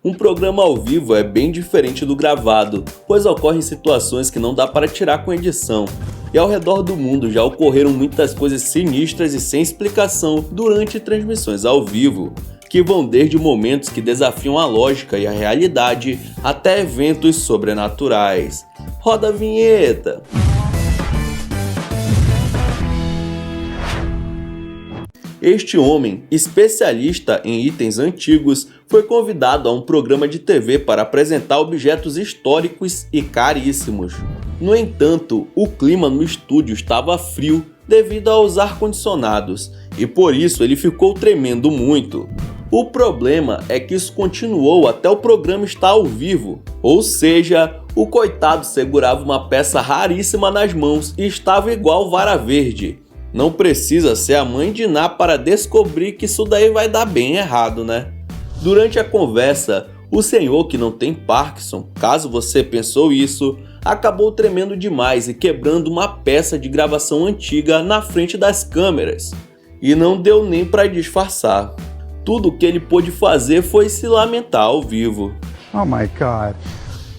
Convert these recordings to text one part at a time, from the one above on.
Um programa ao vivo é bem diferente do gravado, pois ocorrem situações que não dá para tirar com edição. E ao redor do mundo já ocorreram muitas coisas sinistras e sem explicação durante transmissões ao vivo, que vão desde momentos que desafiam a lógica e a realidade até eventos sobrenaturais. Roda a vinheta! Este homem, especialista em itens antigos, foi convidado a um programa de TV para apresentar objetos históricos e caríssimos. No entanto, o clima no estúdio estava frio devido aos ar-condicionados, e por isso ele ficou tremendo muito. O problema é que isso continuou até o programa estar ao vivo, ou seja, o coitado segurava uma peça raríssima nas mãos e estava igual vara verde. Não precisa ser a mãe de Ná para descobrir que isso daí vai dar bem errado, né? Durante a conversa, o senhor que não tem Parkinson, caso você pensou isso, acabou tremendo demais e quebrando uma peça de gravação antiga na frente das câmeras. E não deu nem para disfarçar. Tudo o que ele pôde fazer foi se lamentar ao vivo. Oh my God.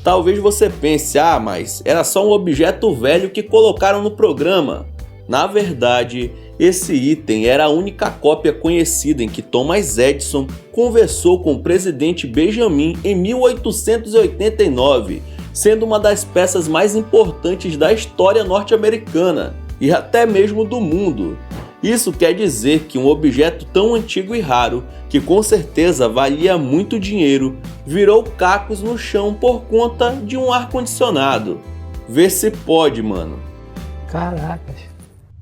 Talvez você pense, mas era só um objeto velho que colocaram no programa. Na verdade, esse item era a única cópia conhecida em que Thomas Edison conversou com o presidente Benjamin em 1889, sendo uma das peças mais importantes da história norte-americana e até mesmo do mundo. Isso quer dizer que um objeto tão antigo e raro, que com certeza valia muito dinheiro, virou cacos no chão por conta de um ar-condicionado. Vê se pode, mano. Caracas.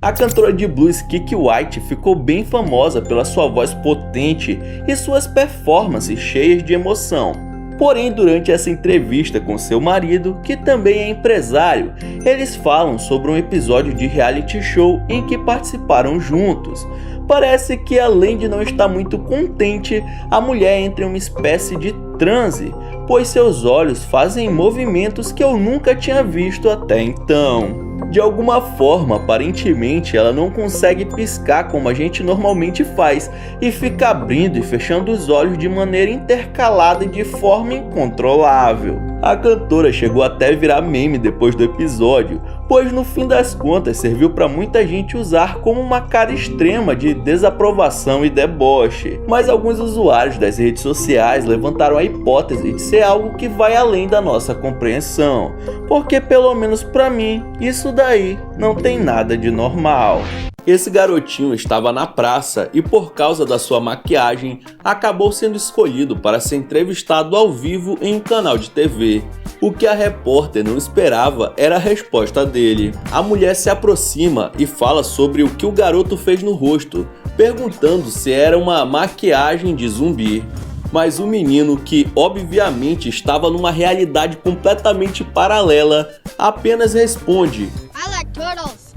A cantora de blues Kiki White ficou bem famosa pela sua voz potente e suas performances cheias de emoção. Porém, durante essa entrevista com seu marido, que também é empresário, eles falam sobre um episódio de reality show em que participaram juntos. Parece que, além de não estar muito contente, a mulher entra em uma espécie de transe, pois seus olhos fazem movimentos que eu nunca tinha visto até então. De alguma forma, aparentemente, ela não consegue piscar como a gente normalmente faz e fica abrindo e fechando os olhos de maneira intercalada e de forma incontrolável. A cantora chegou até a virar meme depois do episódio, pois no fim das contas serviu para muita gente usar como uma cara extrema de desaprovação e deboche. Mas alguns usuários das redes sociais levantaram a hipótese de ser algo que vai além da nossa compreensão, porque pelo menos para mim, isso daí não tem nada de normal. Esse garotinho estava na praça e, por causa da sua maquiagem, acabou sendo escolhido para ser entrevistado ao vivo em um canal de TV. O que a repórter não esperava era a resposta dele. A mulher se aproxima e fala sobre o que o garoto fez no rosto, perguntando se era uma maquiagem de zumbi. Mas o menino, que obviamente estava numa realidade completamente paralela, apenas responde: I like turtles.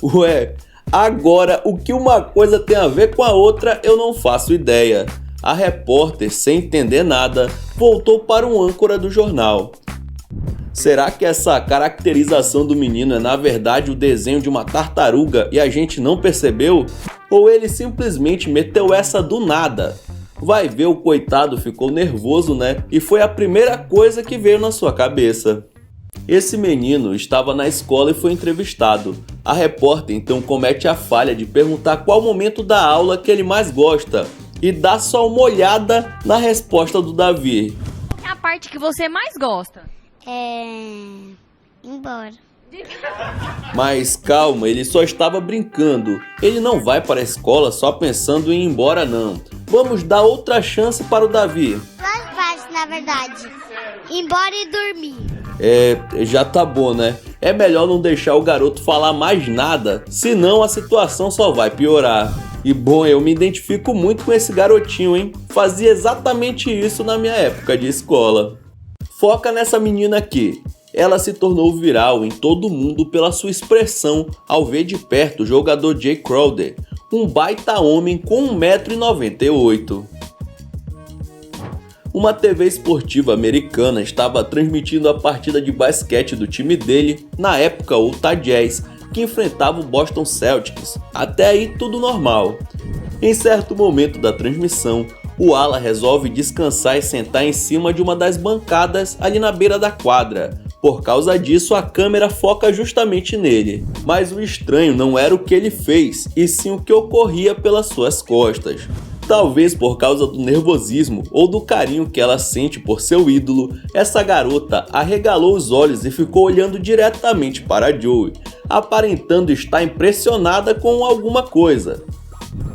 Ué, agora o que uma coisa tem a ver com a outra eu não faço ideia. A repórter, sem entender nada, voltou para um âncora do jornal. Será que essa caracterização do menino é na verdade o desenho de uma tartaruga e a gente não percebeu? Ou ele simplesmente meteu essa do nada? Vai ver, o coitado ficou nervoso, né? E foi a primeira coisa que veio na sua cabeça. Esse menino estava na escola e foi entrevistado. A repórter então comete a falha de perguntar qual momento da aula que ele mais gosta e dá só uma olhada na resposta do Davi. É a parte que você mais gosta? Embora. Mas calma, ele só estava brincando. Ele não vai para a escola só pensando em ir embora não. Vamos dar outra chance para o Davi. Duas partes, na verdade. Ir embora e dormir. Já tá bom, né? É melhor não deixar o garoto falar mais nada, senão a situação só vai piorar. E bom, eu me identifico muito com esse garotinho, hein? Fazia exatamente isso na minha época de escola. Foca nessa menina aqui. Ela se tornou viral em todo o mundo pela sua expressão ao ver de perto o jogador Jay Crowder, um baita homem com 1,98 m. Uma TV esportiva americana estava transmitindo a partida de basquete do time dele, na época o Utah Jazz, que enfrentava o Boston Celtics. Até aí tudo normal. Em certo momento da transmissão, O ala resolve descansar e sentar em cima de uma das bancadas ali na beira da quadra. Por causa disso, a câmera foca justamente nele. Mas o estranho não era o que ele fez, e sim o que ocorria pelas suas costas. Talvez por causa do nervosismo ou do carinho que ela sente por seu ídolo, essa garota arregalou os olhos e ficou olhando diretamente para Joey, aparentando estar impressionada com alguma coisa.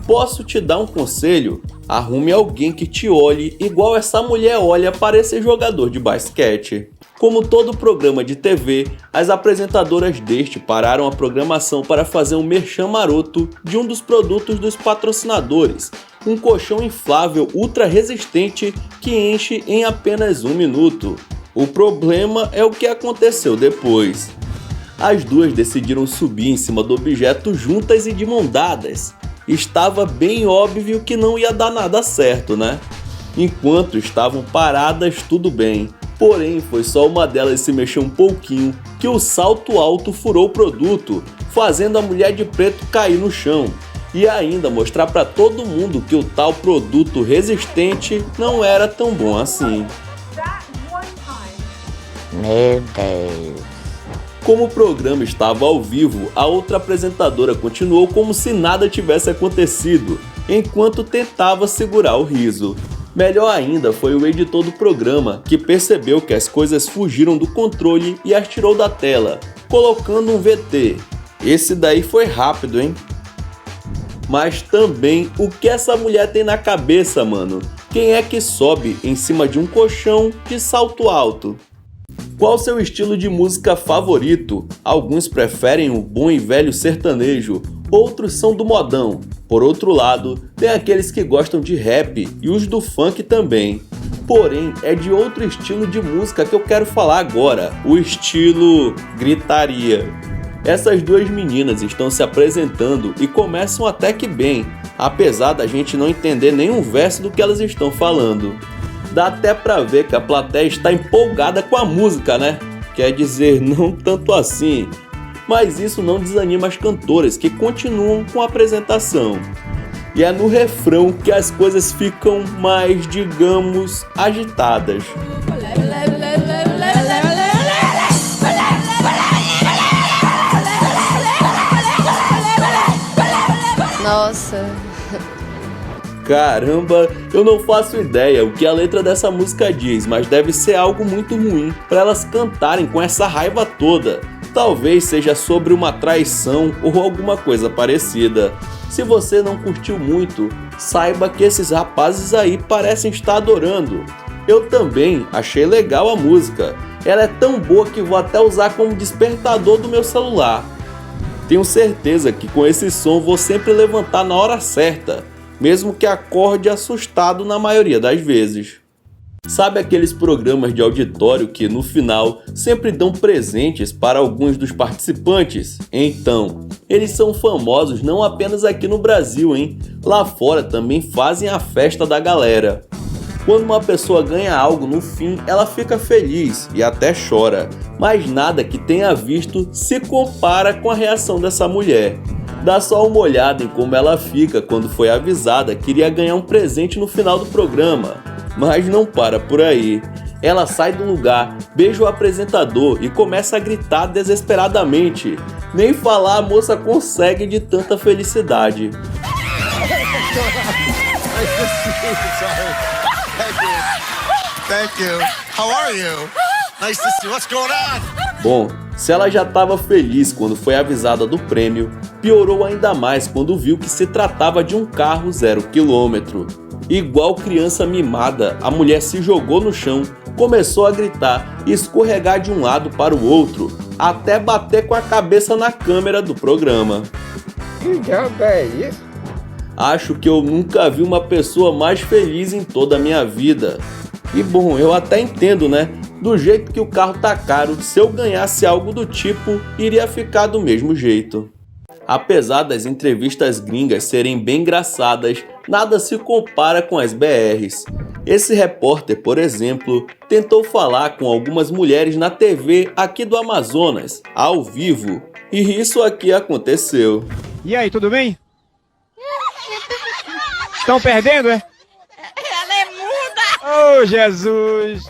Posso te dar um conselho? Arrume alguém que te olhe igual essa mulher olha para esse jogador de basquete. Como todo programa de TV, as apresentadoras deste pararam a programação para fazer um merchan maroto de um dos produtos dos patrocinadores, um colchão inflável ultra resistente que enche em apenas 1 minuto. O problema é o que aconteceu depois. As duas decidiram subir em cima do objeto juntas e de mão dadas. Estava bem óbvio que não ia dar nada certo, né? Enquanto estavam paradas, tudo bem. Porém, foi só uma delas se mexer um pouquinho que o salto alto furou o produto, fazendo a mulher de preto cair no chão. E ainda mostrar para todo mundo que o tal produto resistente não era tão bom assim. Meu Deus. Como o programa estava ao vivo, a outra apresentadora continuou como se nada tivesse acontecido, enquanto tentava segurar o riso. Melhor ainda foi o editor do programa, que percebeu que as coisas fugiram do controle e as tirou da tela, colocando um VT. Esse daí foi rápido, hein? Mas também, o que essa mulher tem na cabeça, mano? Quem é que sobe em cima de um colchão de salto alto? Qual seu estilo de música favorito? Alguns preferem o bom e velho sertanejo, outros são do modão. Por outro lado, tem aqueles que gostam de rap e os do funk também. Porém, é de outro estilo de música que eu quero falar agora, o estilo gritaria. Essas duas meninas estão se apresentando e começam até que bem, apesar da gente não entender nenhum verso do que elas estão falando. Dá até pra ver que a plateia está empolgada com a música, né? Quer dizer, não tanto assim. Mas isso não desanima as cantoras que continuam com a apresentação. E é no refrão que as coisas ficam mais, digamos, agitadas. Nossa. Caramba, eu não faço ideia o que a letra dessa música diz, mas deve ser algo muito ruim para elas cantarem com essa raiva toda. Talvez seja sobre uma traição ou alguma coisa parecida. Se você não curtiu muito, saiba que esses rapazes aí parecem estar adorando. Eu também achei legal a música. Ela é tão boa que vou até usar como despertador do meu celular. Tenho certeza que com esse som vou sempre levantar na hora certa, mesmo que acorde assustado na maioria das vezes. Sabe aqueles programas de auditório que no final sempre dão presentes para alguns dos participantes? Então, eles são famosos não apenas aqui no Brasil, hein? Lá fora também fazem a festa da galera. Quando uma pessoa ganha algo no fim, ela fica feliz e até chora, mas nada que tenha visto se compara com a reação dessa mulher. Dá só uma olhada em como ela fica quando foi avisada que iria ganhar um presente no final do programa. Mas não para por aí. Ela sai do lugar, beija o apresentador e começa a gritar desesperadamente. Nem falar a moça consegue de tanta felicidade. Thank you. How are you? Nice to see you. What's going on? Bom, se ela já estava feliz quando foi avisada do prêmio, piorou ainda mais quando viu que se tratava de um carro 0 km. Igual criança mimada, a mulher se jogou no chão, começou a gritar e escorregar de um lado para o outro, até bater com a cabeça na câmera do programa. Que diabo é isso? Acho que eu nunca vi uma pessoa mais feliz em toda a minha vida. E bom, eu até entendo, né? Do jeito que o carro tá caro, se eu ganhasse algo do tipo, iria ficar do mesmo jeito. Apesar das entrevistas gringas serem bem engraçadas, nada se compara com as BRs. Esse repórter, por exemplo, tentou falar com algumas mulheres na TV aqui do Amazonas, ao vivo, e isso aqui aconteceu. E aí, tudo bem? Estão perdendo, é? Oh, Jesus!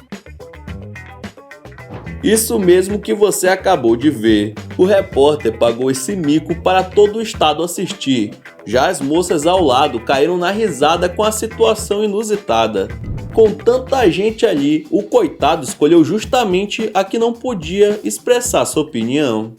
Isso mesmo que você acabou de ver. O repórter pagou esse mico para todo o estado assistir. Já as moças ao lado caíram na risada com a situação inusitada. Com tanta gente ali, o coitado escolheu justamente a que não podia expressar sua opinião.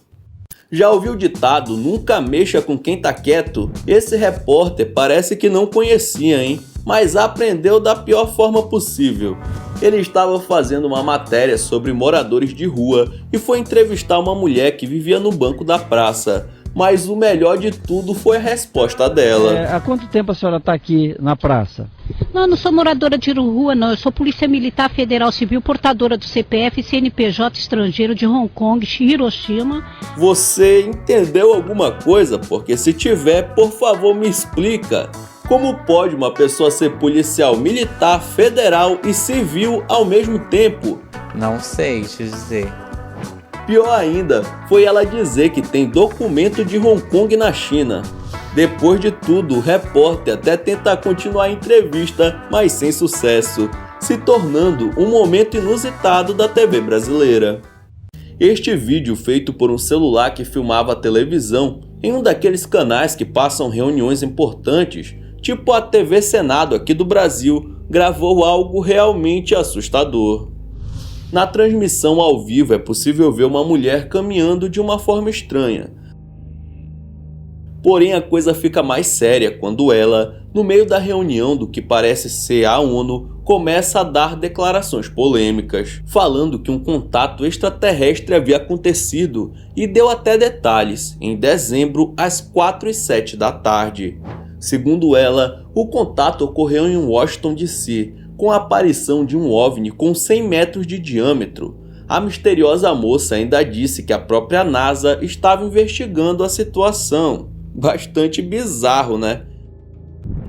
Já ouviu o ditado, nunca mexa com quem tá quieto? Esse repórter parece que não conhecia, hein? Mas aprendeu da pior forma possível. Ele estava fazendo uma matéria sobre moradores de rua e foi entrevistar uma mulher que vivia no banco da praça. Mas o melhor de tudo foi a resposta dela. Há quanto tempo a senhora está aqui na praça? Não, não sou moradora de rua, não. Eu sou Polícia Militar Federal Civil, portadora do CPF e CNPJ estrangeiro de Hong Kong, Hiroshima. Você entendeu alguma coisa? Porque se tiver, por favor, me explica. Como pode uma pessoa ser policial militar, federal e civil ao mesmo tempo? Não sei te dizer. Pior ainda, foi ela dizer que tem documento de Hong Kong na China. Depois de tudo, o repórter até tenta continuar a entrevista, mas sem sucesso, se tornando um momento inusitado da TV brasileira. Este vídeo, feito por um celular que filmava a televisão, em um daqueles canais que passam reuniões importantes, tipo a TV Senado aqui do Brasil, gravou algo realmente assustador. Na transmissão ao vivo é possível ver uma mulher caminhando de uma forma estranha. Porém, a coisa fica mais séria quando ela, no meio da reunião do que parece ser a ONU, começa a dar declarações polêmicas, falando que um contato extraterrestre havia acontecido e deu até detalhes, em dezembro às 4h07 da tarde. Segundo ela, o contato ocorreu em Washington DC, com a aparição de um OVNI com 100 metros de diâmetro. A misteriosa moça ainda disse que a própria NASA estava investigando a situação. Bastante bizarro, né?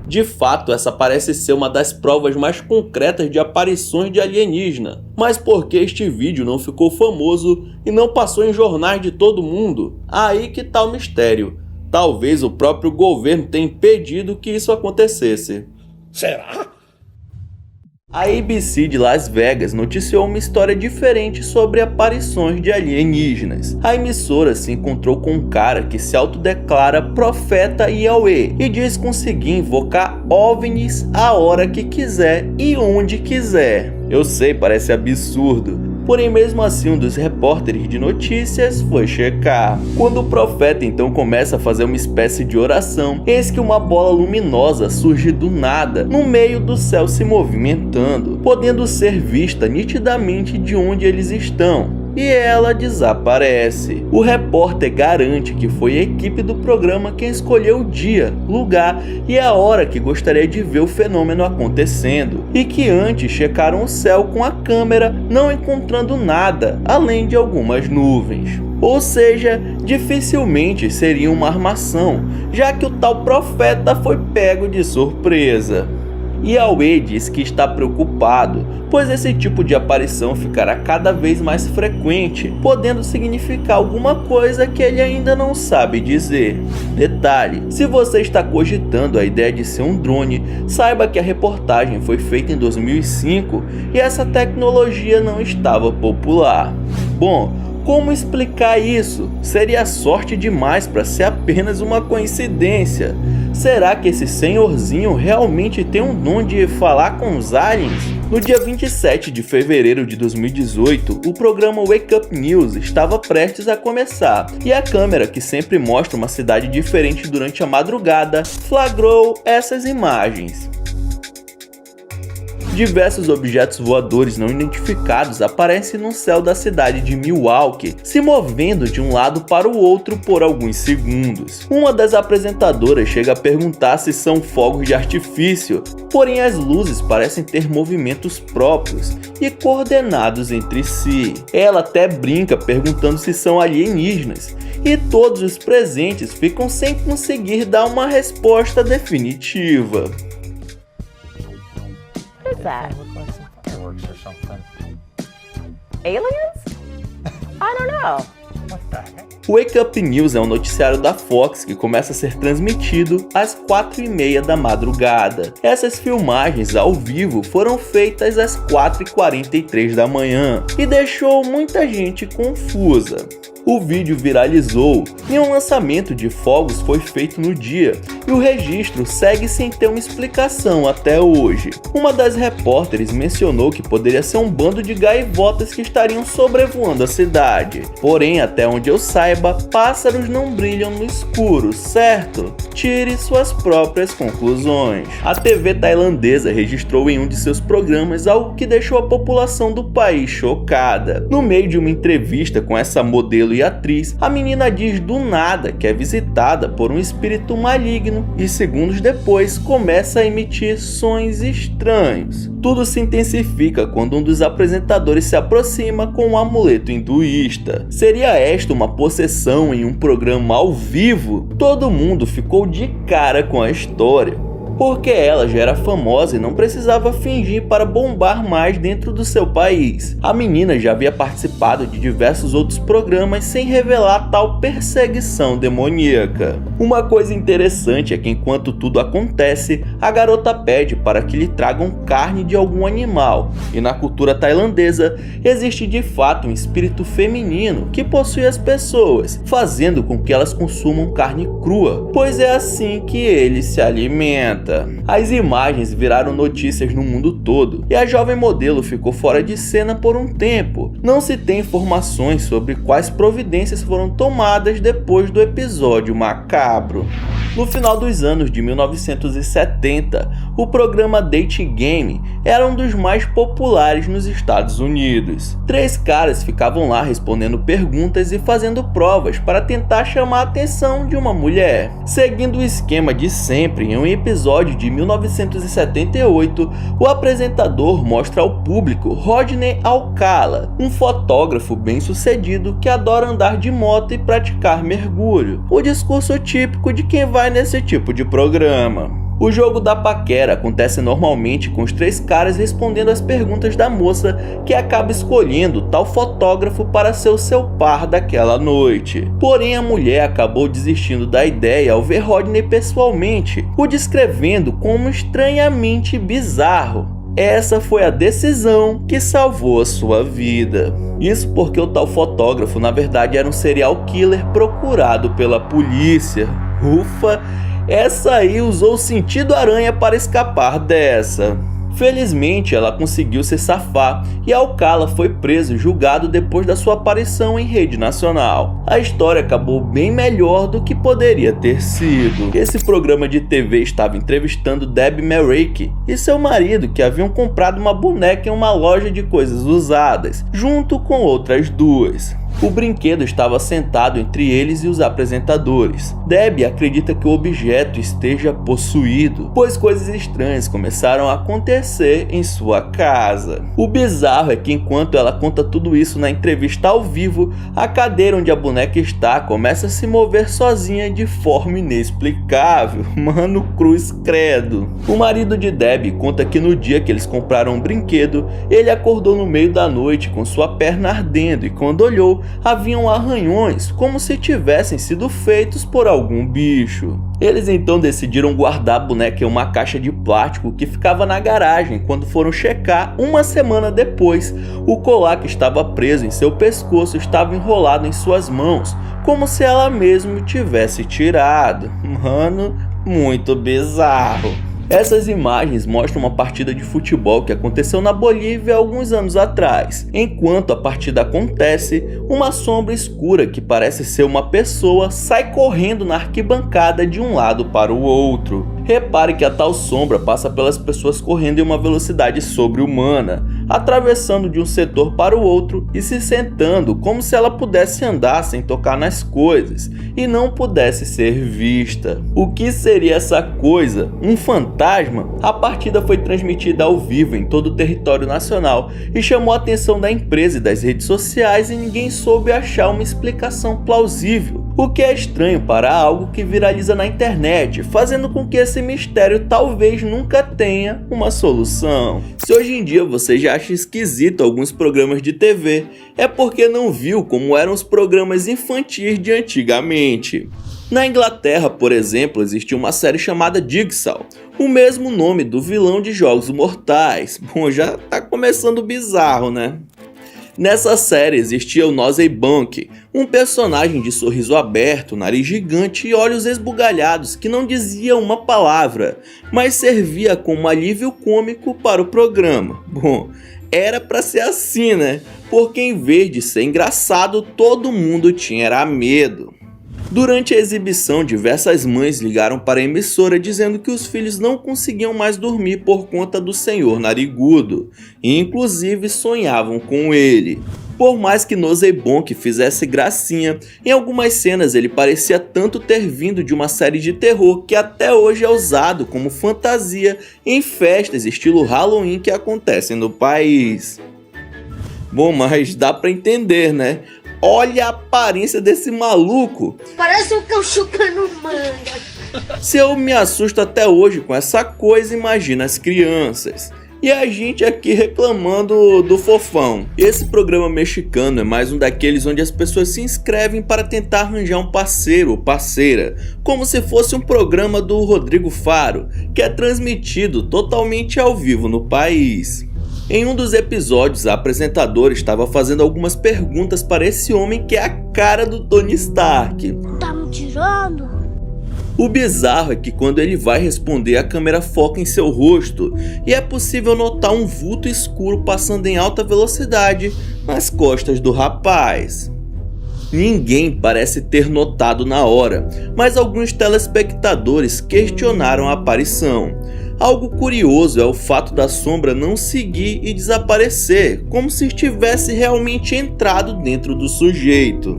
De fato, essa parece ser uma das provas mais concretas de aparições de alienígena. Mas por que este vídeo não ficou famoso e não passou em jornais de todo mundo? Aí que tá o mistério. Talvez o próprio governo tenha impedido que isso acontecesse. Será? A ABC de Las Vegas noticiou uma história diferente sobre aparições de alienígenas. A emissora se encontrou com um cara que se autodeclara profeta Yahweh e diz conseguir invocar OVNIs a hora que quiser e onde quiser. Eu sei, parece absurdo. Porém, mesmo assim, um dos repórteres de notícias foi checar. Quando o profeta então começa a fazer uma espécie de oração, eis que uma bola luminosa surge do nada, no meio do céu se movimentando, podendo ser vista nitidamente de onde eles estão. E ela desaparece. O repórter garante que foi a equipe do programa quem escolheu o dia, lugar e a hora que gostaria de ver o fenômeno acontecendo, e que antes checaram o céu com a câmera, não encontrando nada, além de algumas nuvens. Ou seja, dificilmente seria uma armação, já que o tal profeta foi pego de surpresa. Yahweh diz que está preocupado, pois esse tipo de aparição ficará cada vez mais frequente, podendo significar alguma coisa que ele ainda não sabe dizer. Detalhe, se você está cogitando a ideia de ser um drone, saiba que a reportagem foi feita em 2005 e essa tecnologia não estava popular. Bom, como explicar isso? Seria sorte demais para ser apenas uma coincidência. Será que esse senhorzinho realmente tem um dom de falar com os aliens? No dia 27 de fevereiro de 2018, o programa Wake Up News estava prestes a começar, e a câmera, que sempre mostra uma cidade diferente durante a madrugada, flagrou essas imagens. Diversos objetos voadores não identificados aparecem no céu da cidade de Milwaukee, se movendo de um lado para o outro por alguns segundos. Uma das apresentadoras chega a perguntar se são fogos de artifício, porém as luzes parecem ter movimentos próprios e coordenados entre si. Ela até brinca perguntando se são alienígenas, e todos os presentes ficam sem conseguir dar uma resposta definitiva. What is that? Fireworks or something. Aliens? I don't know. What the heck? O Wake Up News é um noticiário da Fox que começa a ser transmitido às 4h30 da madrugada. Essas filmagens ao vivo foram feitas às 4h43 da manhã e deixou muita gente confusa. O vídeo viralizou e um lançamento de fogos foi feito no dia e o registro segue sem ter uma explicação até hoje. Uma das repórteres mencionou que poderia ser um bando de gaivotas que estariam sobrevoando a cidade. Porém, até onde eu saiba, pássaros não brilham no escuro, certo? Tire suas próprias conclusões. A TV tailandesa registrou em um de seus programas algo que deixou a população do país chocada. No meio de uma entrevista com essa modelo e atriz, a menina diz do nada que é visitada por um espírito maligno e segundos depois começa a emitir sons estranhos. Tudo se intensifica quando um dos apresentadores se aproxima com um amuleto hinduísta. Seria esta uma possessão em um programa ao vivo? Todo mundo ficou de cara com a história, porque ela já era famosa e não precisava fingir para bombar mais dentro do seu país. A menina já havia participado de diversos outros programas sem revelar tal perseguição demoníaca. Uma coisa interessante é que enquanto tudo acontece, a garota pede para que lhe tragam carne de algum animal, e na cultura tailandesa existe de fato um espírito feminino que possui as pessoas, fazendo com que elas consumam carne crua, pois é assim que ele se alimenta. As imagens viraram notícias no mundo todo e a jovem modelo ficou fora de cena por um tempo. Não se tem informações sobre quais providências foram tomadas depois do episódio macabro. No final dos anos de 1970, o programa Date Game era um dos mais populares nos Estados Unidos. 3 caras ficavam lá respondendo perguntas e fazendo provas para tentar chamar a atenção de uma mulher. Seguindo o esquema de sempre, em um episódio de 1978, o apresentador mostra ao público Rodney Alcala, um fotógrafo bem-sucedido que adora andar de moto e praticar mergulho. O discurso típico de quem vai nesse tipo de programa. O jogo da paquera acontece normalmente com os 3 caras respondendo as perguntas da moça, que acaba escolhendo tal fotógrafo para ser o seu par daquela noite. Porém, a mulher acabou desistindo da ideia ao ver Rodney pessoalmente, o descrevendo como estranhamente bizarro. Essa foi a decisão que salvou a sua vida. Isso porque o tal fotógrafo na verdade era um serial killer procurado pela polícia. Ufa, essa aí usou o sentido aranha para escapar dessa. Felizmente, ela conseguiu se safar e Alcala foi preso e julgado depois da sua aparição em rede nacional. A história acabou bem melhor do que poderia ter sido. Esse programa de TV estava entrevistando Debbie Merrick e seu marido, que haviam comprado uma boneca em uma loja de coisas usadas, junto com outras 2. O brinquedo estava sentado entre eles e os apresentadores. Debbie acredita que o objeto esteja possuído, pois coisas estranhas começaram a acontecer em sua casa. O bizarro é que enquanto ela conta tudo isso na entrevista ao vivo, a cadeira onde a boneca está começa a se mover sozinha de forma inexplicável. Mano, cruz credo. O marido de Debbie conta que no dia que eles compraram um brinquedo, ele acordou no meio da noite com sua perna ardendo e quando olhou, haviam arranhões como se tivessem sido feitos por algum bicho. Eles então decidiram guardar a boneca em uma caixa de plástico que ficava na garagem. Quando foram checar, uma semana depois, o colar que estava preso em seu pescoço estava enrolado em suas mãos, como se ela mesma tivesse tirado. Mano, muito bizarro. Essas imagens mostram uma partida de futebol que aconteceu na Bolívia alguns anos atrás. Enquanto a partida acontece, uma sombra escura que parece ser uma pessoa sai correndo na arquibancada de um lado para o outro. Repare que a tal sombra passa pelas pessoas correndo em uma velocidade sobre-humana, atravessando de um setor para o outro e se sentando como se ela pudesse andar sem tocar nas coisas e não pudesse ser vista. O que seria essa coisa? Um fantasma? A partida foi transmitida ao vivo em todo o território nacional e chamou a atenção da empresa e das redes sociais e ninguém soube achar uma explicação plausível. O que é estranho para algo que viraliza na internet, fazendo com que esse esse mistério talvez nunca tenha uma solução. Se hoje em dia você já acha esquisito alguns programas de TV, é porque não viu como eram os programas infantis de antigamente. Na Inglaterra, por exemplo, existia uma série chamada Jigsaw, o mesmo nome do vilão de Jogos Mortais. Bom, já tá começando bizarro, né? Nessa série existia o Nosey Bunky, um personagem de sorriso aberto, nariz gigante e olhos esbugalhados que não dizia uma palavra, mas servia como alívio cômico para o programa. Bom, era pra ser assim, né? Porque em vez de ser engraçado, todo mundo tinha medo. Durante a exibição, diversas mães ligaram para a emissora dizendo que os filhos não conseguiam mais dormir por conta do senhor narigudo, e inclusive sonhavam com ele. Por mais que Nosey Bunky fizesse gracinha, em algumas cenas ele parecia tanto ter vindo de uma série de terror que até hoje é usado como fantasia em festas estilo Halloween que acontecem no país. Bom, mas dá pra entender, né? Olha a aparência desse maluco. Parece um cão chupando manga. Se eu me assusto até hoje com essa coisa, imagina as crianças. E a gente aqui reclamando do fofão. Esse programa mexicano é mais um daqueles onde as pessoas se inscrevem para tentar arranjar um parceiro ou parceira, como se fosse um programa do Rodrigo Faro, que é transmitido totalmente ao vivo no país. Em um dos episódios, a apresentadora estava fazendo algumas perguntas para esse homem que é a cara do Tony Stark. Tá me tirando? O bizarro é que quando ele vai responder, a câmera foca em seu rosto e é possível notar um vulto escuro passando em alta velocidade nas costas do rapaz. Ninguém parece ter notado na hora, mas alguns telespectadores questionaram a aparição. Algo curioso é o fato da sombra não seguir e desaparecer, como se estivesse realmente entrado dentro do sujeito.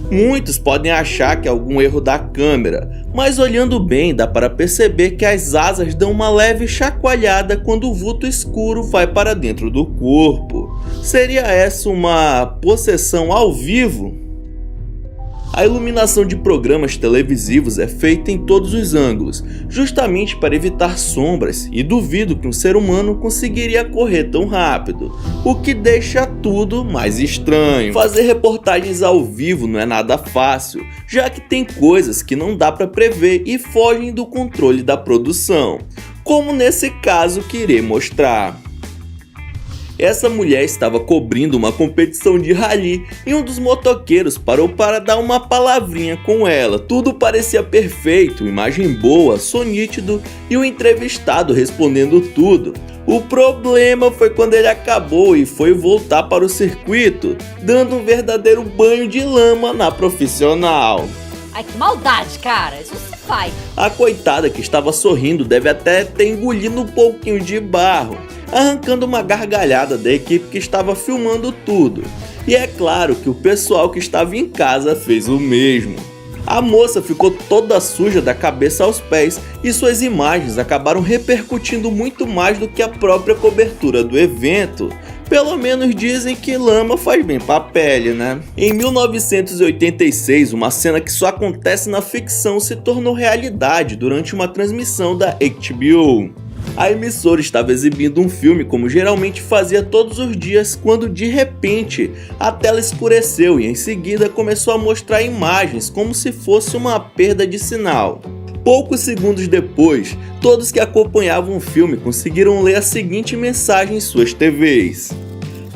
Muitos podem achar que é algum erro da câmera, mas olhando bem dá para perceber que as asas dão uma leve chacoalhada quando o vulto escuro vai para dentro do corpo. Seria essa uma possessão ao vivo? A iluminação de programas televisivos é feita em todos os ângulos, justamente para evitar sombras, e duvido que um ser humano conseguiria correr tão rápido, o que deixa tudo mais estranho. Fazer reportagens ao vivo não é nada fácil, já que tem coisas que não dá para prever e fogem do controle da produção, como nesse caso que irei mostrar. Essa mulher estava cobrindo uma competição de rally e um dos motoqueiros parou para dar uma palavrinha com ela. Tudo parecia perfeito, imagem boa, som nítido e o entrevistado respondendo tudo. O problema foi quando ele acabou e foi voltar para o circuito, dando um verdadeiro banho de lama na profissional. Ai, que maldade, cara. Isso não se faz. A coitada que estava sorrindo deve até ter engolido um pouquinho de barro, arrancando uma gargalhada da equipe que estava filmando tudo. E é claro que o pessoal que estava em casa fez o mesmo. A moça ficou toda suja da cabeça aos pés e suas imagens acabaram repercutindo muito mais do que a própria cobertura do evento. Pelo menos dizem que lama faz bem pra pele, né? Em 1986, uma cena que só acontece na ficção se tornou realidade durante uma transmissão da HBO. A emissora estava exibindo um filme como geralmente fazia todos os dias, quando de repente a tela escureceu e em seguida começou a mostrar imagens como se fosse uma perda de sinal. Poucos segundos depois, todos que acompanhavam o filme conseguiram ler a seguinte mensagem em suas TVs: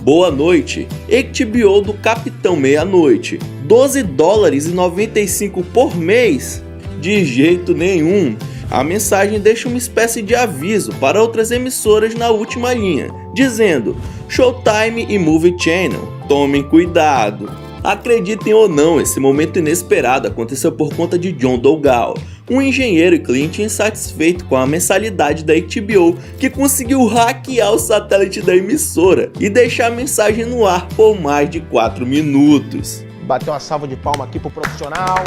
Boa noite, HBO do Capitão Meia-Noite, $12,95 por mês? De jeito nenhum. A mensagem deixa uma espécie de aviso para outras emissoras na última linha, dizendo: Showtime e Movie Channel, tomem cuidado. Acreditem ou não, esse momento inesperado aconteceu por conta de John Dougal, um engenheiro e cliente insatisfeito com a mensalidade da HBO, que conseguiu hackear o satélite da emissora e deixar a mensagem no ar por mais de 4 minutos. Bateu uma salva de palma aqui pro profissional.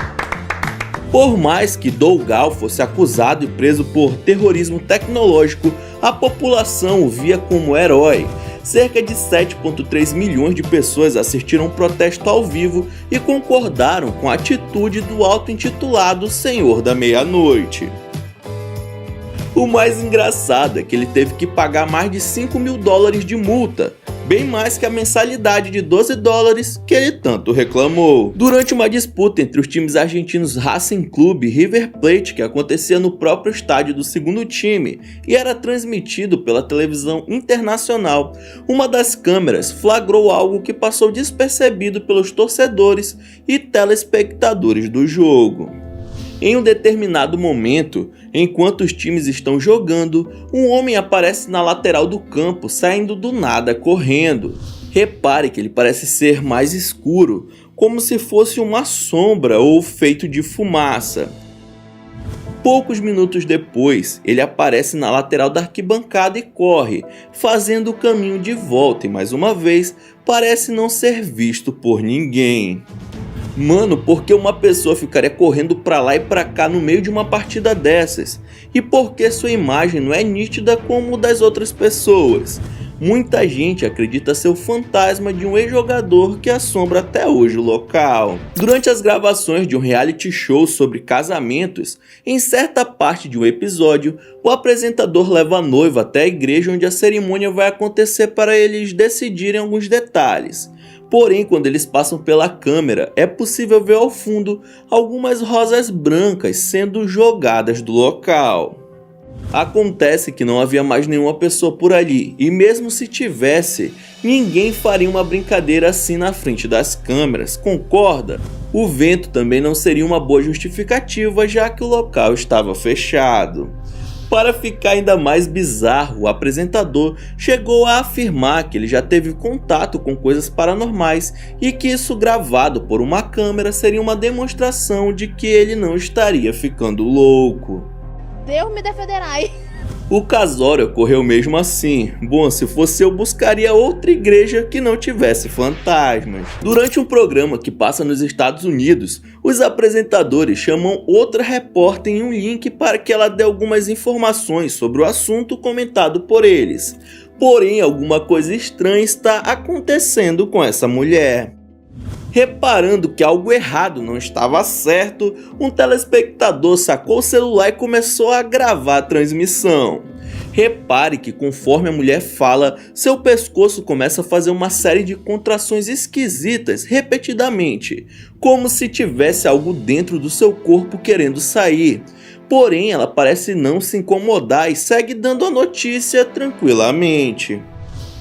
Por mais que Dougal fosse acusado e preso por terrorismo tecnológico, a população o via como herói. Cerca de 7,3 milhões de pessoas assistiram um protesto ao vivo e concordaram com a atitude do auto-intitulado Senhor da Meia-Noite. O mais engraçado é que ele teve que pagar mais de 5 mil dólares de multa, bem mais que a mensalidade de 12 dólares que ele tanto reclamou. Durante uma disputa entre os times argentinos Racing Club e River Plate, que acontecia no próprio estádio do segundo time e era transmitido pela televisão internacional, uma das câmeras flagrou algo que passou despercebido pelos torcedores e telespectadores do jogo. Em um determinado momento, enquanto os times estão jogando, um homem aparece na lateral do campo, saindo do nada correndo. Repare que ele parece ser mais escuro, como se fosse uma sombra ou feito de fumaça. Poucos minutos depois, ele aparece na lateral da arquibancada e corre, fazendo o caminho de volta e mais uma vez parece não ser visto por ninguém. Mano, por que uma pessoa ficaria correndo pra lá e pra cá no meio de uma partida dessas? E por que sua imagem não é nítida como o das outras pessoas? Muita gente acredita ser o fantasma de um ex-jogador que assombra até hoje o local. Durante as gravações de um reality show sobre casamentos, em certa parte de um episódio, o apresentador leva a noiva até a igreja onde a cerimônia vai acontecer para eles decidirem alguns detalhes. Porém, quando eles passam pela câmera, é possível ver ao fundo algumas rosas brancas sendo jogadas do local. Acontece que não havia mais nenhuma pessoa por ali, e mesmo se tivesse, ninguém faria uma brincadeira assim na frente das câmeras, concorda? O vento também não seria uma boa justificativa, já que o local estava fechado. Para ficar ainda mais bizarro, o apresentador chegou a afirmar que ele já teve contato com coisas paranormais e que isso gravado por uma câmera seria uma demonstração de que ele não estaria ficando louco. Deus me defenderai. O casório ocorreu mesmo assim. Bom, se fosse eu buscaria outra igreja que não tivesse fantasmas. Durante um programa que passa nos Estados Unidos, os apresentadores chamam outra repórter em um link para que ela dê algumas informações sobre o assunto comentado por eles. Porém, alguma coisa estranha está acontecendo com essa mulher. Reparando que algo errado não estava certo, um telespectador sacou o celular e começou a gravar a transmissão. Repare que conforme a mulher fala, seu pescoço começa a fazer uma série de contrações esquisitas repetidamente, como se tivesse algo dentro do seu corpo querendo sair. Porém, ela parece não se incomodar e segue dando a notícia tranquilamente.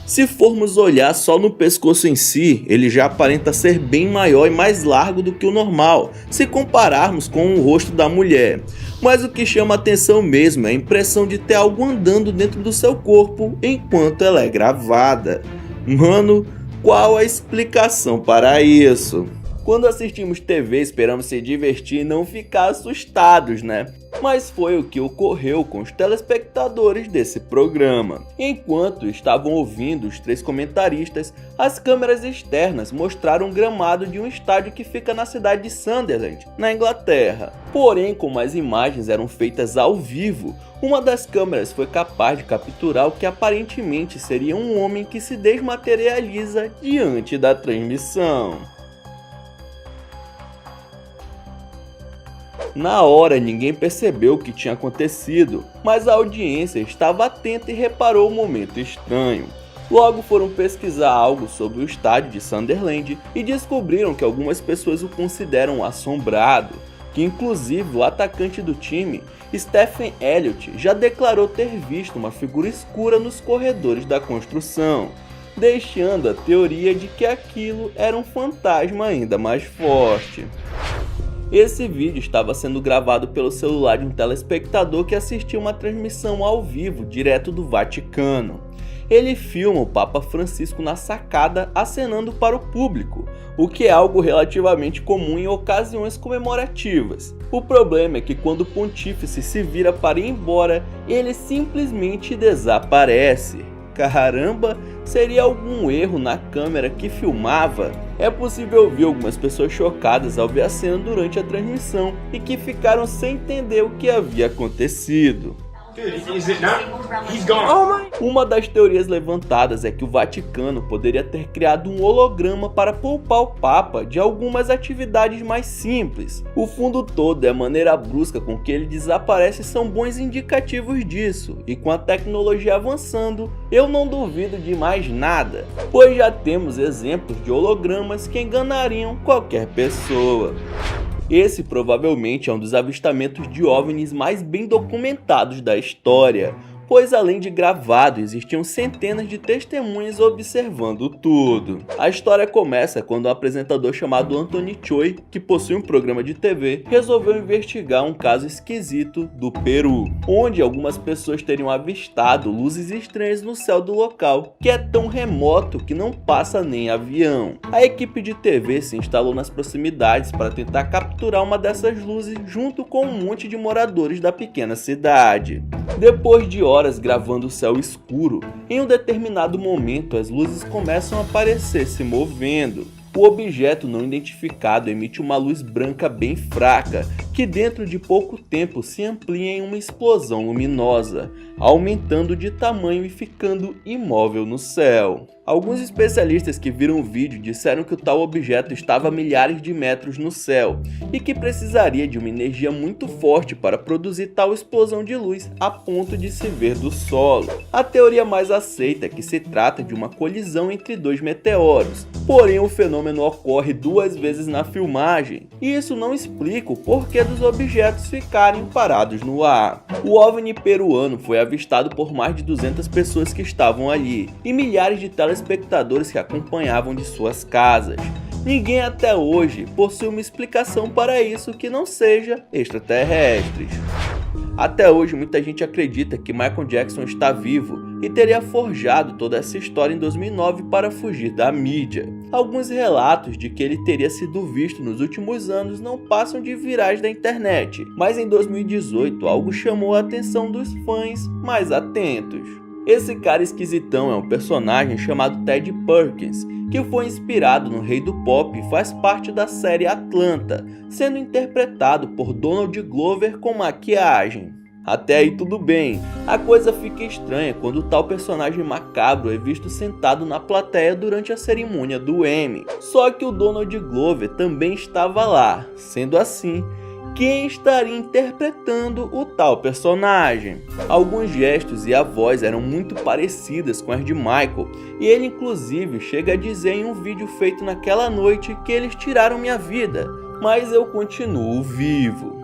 Se formos olhar só no pescoço em si, ele já aparenta ser bem maior e mais largo do que o normal, se compararmos com o rosto da mulher. Mas o que chama atenção mesmo é a impressão de ter algo andando dentro do seu corpo enquanto ela é gravada. Mano, qual a explicação para isso? Quando assistimos TV, esperamos se divertir e não ficar assustados, né? Mas foi o que ocorreu com os telespectadores desse programa. Enquanto estavam ouvindo os três comentaristas, as câmeras externas mostraram um gramado de um estádio que fica na cidade de Sunderland, na Inglaterra. Porém, como as imagens eram feitas ao vivo, uma das câmeras foi capaz de capturar o que aparentemente seria um homem que se desmaterializa diante da transmissão. Na hora ninguém percebeu o que tinha acontecido, mas a audiência estava atenta e reparou o momento estranho. Logo foram pesquisar algo sobre o estádio de Sunderland e descobriram que algumas pessoas o consideram assombrado, que inclusive o atacante do time, Stephen Elliott, já declarou ter visto uma figura escura nos corredores da construção, deixando a teoria de que aquilo era um fantasma ainda mais forte. Esse vídeo estava sendo gravado pelo celular de um telespectador que assistiu uma transmissão ao vivo direto do Vaticano. Ele filma o Papa Francisco na sacada acenando para o público, o que é algo relativamente comum em ocasiões comemorativas. O problema é que quando o pontífice se vira para ir embora, ele simplesmente desaparece. Caramba, seria algum erro na câmera que filmava? É possível ouvir algumas pessoas chocadas ao ver a cena durante a transmissão e que ficaram sem entender o que havia acontecido. Uma das teorias levantadas é que o Vaticano poderia ter criado um holograma para poupar o Papa de algumas atividades mais simples. O fundo todo e a maneira brusca com que ele desaparece são bons indicativos disso, e com a tecnologia avançando, eu não duvido de mais nada, pois já temos exemplos de hologramas que enganariam qualquer pessoa. Esse provavelmente é um dos avistamentos de OVNIs mais bem documentados da história, pois além de gravado, existiam centenas de testemunhas observando tudo. A história começa quando um apresentador chamado Anthony Choi, que possui um programa de TV, resolveu investigar um caso esquisito do Peru, onde algumas pessoas teriam avistado luzes estranhas no céu do local, que é tão remoto que não passa nem avião. A equipe de TV se instalou nas proximidades para tentar capturar uma dessas luzes junto com um monte de moradores da pequena cidade. Depois de horas gravando o céu escuro, em um determinado momento as luzes começam a aparecer se movendo. O objeto não identificado emite uma luz branca bem fraca, que dentro de pouco tempo se amplia em uma explosão luminosa, aumentando de tamanho e ficando imóvel no céu. Alguns especialistas que viram o vídeo disseram que o tal objeto estava a milhares de metros no céu e que precisaria de uma energia muito forte para produzir tal explosão de luz a ponto de se ver do solo. A teoria mais aceita é que se trata de uma colisão entre dois meteoros, porém o fenômeno ocorre 2 vezes na filmagem, e isso não explica o porquê dos objetos ficarem parados no ar. O OVNI peruano foi avistado por mais de 200 pessoas que estavam ali, e milhares de telespectadores que acompanhavam de suas casas. Ninguém até hoje possui uma explicação para isso que não seja extraterrestres. Até hoje muita gente acredita que Michael Jackson está vivo e teria forjado toda essa história em 2009 para fugir da mídia. Alguns relatos de que ele teria sido visto nos últimos anos não passam de virais da internet, mas em 2018 algo chamou a atenção dos fãs mais atentos. Esse cara esquisitão é um personagem chamado Ted Perkins, que foi inspirado no rei do pop e faz parte da série Atlanta, sendo interpretado por Donald Glover com maquiagem. Até aí tudo bem, a coisa fica estranha quando o tal personagem macabro é visto sentado na plateia durante a cerimônia do Emmy. Só que o Donald Glover também estava lá, sendo assim, quem estaria interpretando o tal personagem? Alguns gestos e a voz eram muito parecidas com as de Michael, e ele inclusive chega a dizer em um vídeo feito naquela noite que eles tiraram minha vida, mas eu continuo vivo.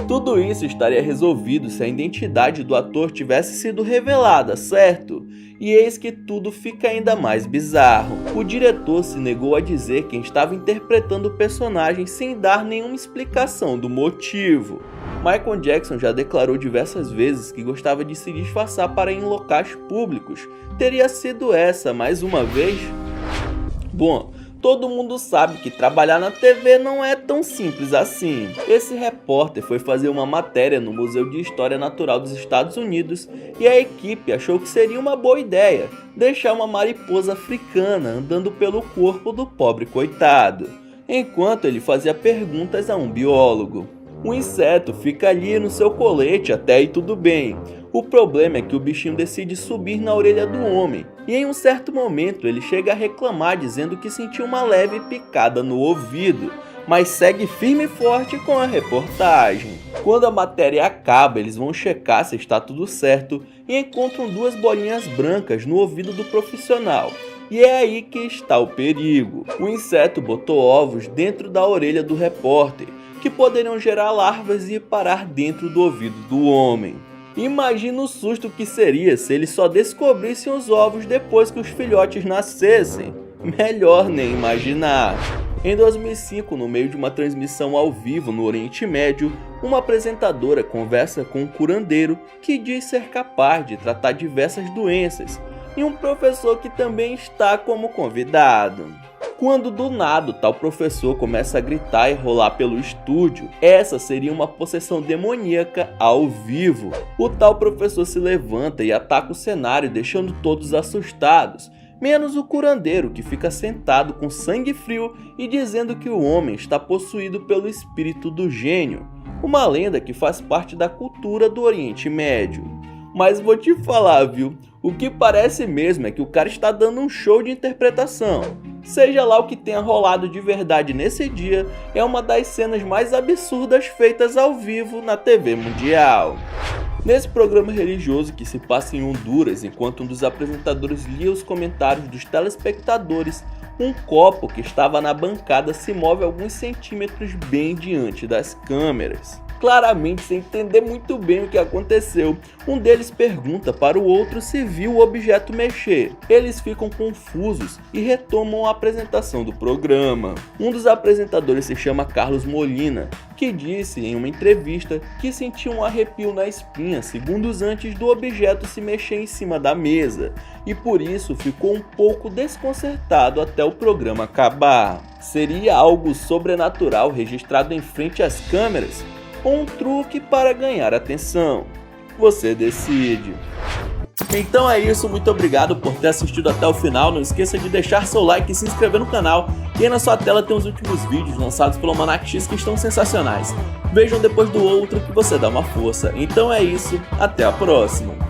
Tudo isso estaria resolvido se a identidade do ator tivesse sido revelada, certo? E eis que tudo fica ainda mais bizarro. O diretor se negou a dizer quem estava interpretando o personagem sem dar nenhuma explicação do motivo. Michael Jackson já declarou diversas vezes que gostava de se disfarçar para ir em locais públicos. Teria sido essa mais uma vez? Bom, todo mundo sabe que trabalhar na TV não é tão simples assim. Esse repórter foi fazer uma matéria no Museu de História Natural dos Estados Unidos e a equipe achou que seria uma boa ideia deixar uma mariposa africana andando pelo corpo do pobre coitado, enquanto ele fazia perguntas a um biólogo. O inseto fica ali no seu colete, até aí tudo bem. O problema é que o bichinho decide subir na orelha do homem, e em um certo momento ele chega a reclamar dizendo que sentiu uma leve picada no ouvido, mas segue firme e forte com a reportagem. Quando a matéria acaba, eles vão checar se está tudo certo e encontram 2 bolinhas brancas no ouvido do profissional. E é aí que está o perigo. O inseto botou ovos dentro da orelha do repórter, que poderiam gerar larvas e parar dentro do ouvido do homem. Imagina o susto que seria se eles só descobrissem os ovos depois que os filhotes nascessem. Melhor nem imaginar. Em 2005, no meio de uma transmissão ao vivo no Oriente Médio, uma apresentadora conversa com um curandeiro que diz ser capaz de tratar diversas doenças, e um professor que também está como convidado. Quando do nada o tal professor começa a gritar e rolar pelo estúdio, essa seria uma possessão demoníaca ao vivo. O tal professor se levanta e ataca o cenário, deixando todos assustados, menos o curandeiro, que fica sentado com sangue frio e dizendo que o homem está possuído pelo espírito do gênio, uma lenda que faz parte da cultura do Oriente Médio. Mas vou te falar, viu? O que parece mesmo é que o cara está dando um show de interpretação. Seja lá o que tenha rolado de verdade nesse dia, é uma das cenas mais absurdas feitas ao vivo na TV mundial. Nesse programa religioso que se passa em Honduras, enquanto um dos apresentadores lia os comentários dos telespectadores, um copo que estava na bancada se move alguns centímetros bem diante das câmeras. Claramente sem entender muito bem o que aconteceu, um deles pergunta para o outro se viu o objeto mexer. Eles ficam confusos e retomam a apresentação do programa. Um dos apresentadores se chama Carlos Molina, que disse em uma entrevista que sentiu um arrepio na espinha segundos antes do objeto se mexer em cima da mesa, e por isso ficou um pouco desconcertado até o programa acabar. Seria algo sobrenatural registrado em frente às câmeras? Ou um truque para ganhar atenção? Você decide. Então é isso, muito obrigado por ter assistido até o final. Não esqueça de deixar seu like e se inscrever no canal. E aí na sua tela tem os últimos vídeos lançados pelo Almanac X que estão sensacionais. Vejam depois do outro que você dá uma força. Então é isso, até a próxima.